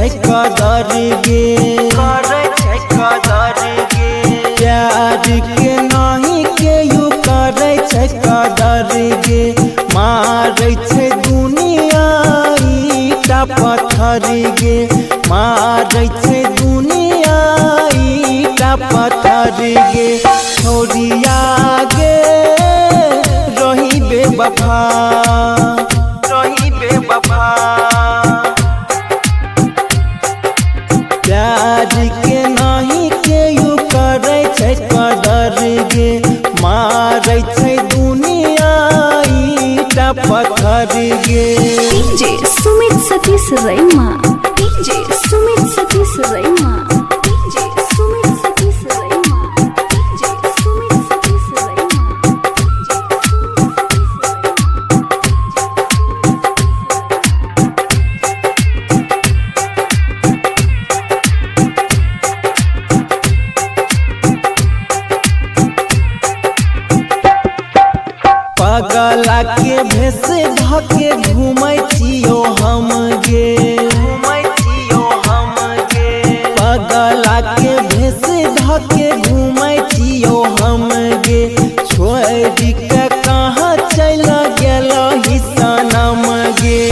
छै कदर गे, करे छै कदर गे। प्यार के नहीं केहू करे छै कदर गे, मारै छै दुनिया ईटा पत्थर गे, मारै छै दुनिया ईटा पत्थर गे। छोड़िया गे रही बेवफा, रही बेवफा। प्यार के नहीं केहू करे छै कदर गे, मारै छै दुनिया ईटा पत्थर गे। DJ Sumit Satish रैमा, DJ Sumit Satish रैमा, DJ Sumit Satish रैमा, DJ Sumit Satish रैमा। पगला के भेष ढके घूमै छियो हम गे, घूमै छियो हम गे। पगला के भेष ढके घूमै छियो हम गे, छोड़ के कहाँ चल गेलही सनम गे।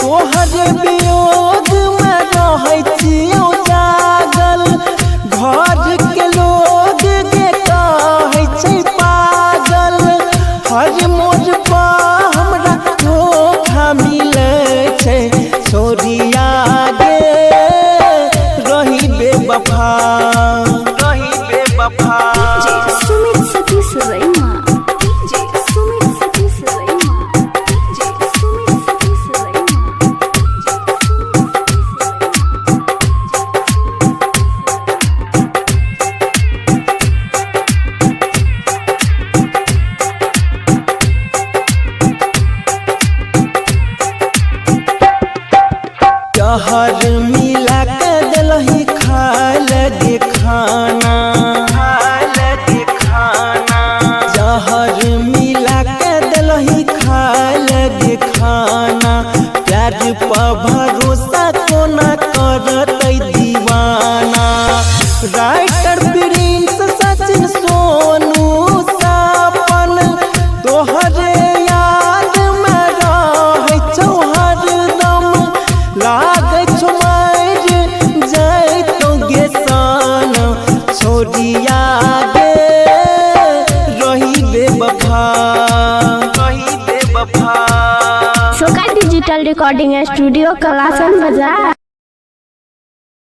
तोहर वियोग में रहै छियो जागल, घर के लोग गे कहै छै पागल। हर मोड़ पर हमरा धोखा मिले छै, छोड़िया गे रही बेवफा, रही बेवफा। DJ Sumit Satish रैमा, DJ Sumit Satish रैमा, DJ Sumit Satish रैमा। जहर मिला के दिलही खाए लगे खाना, खाए लगे खाना। जहर मिला के दिलही खाए लगे खाना, प्यार पर भरोसा कोना करतै दीवाना। राइटर प्रिंस सचिन सोनू सपन तोहरे याद में रहै छौ हरदम, लागै छौ मर जैतौ गे सनम। छोड़िया गे रही बेवफा, रही बेवफा। सोका डिजिटल रिकॉर्डिंग स्टूडियो कलासन बाजार।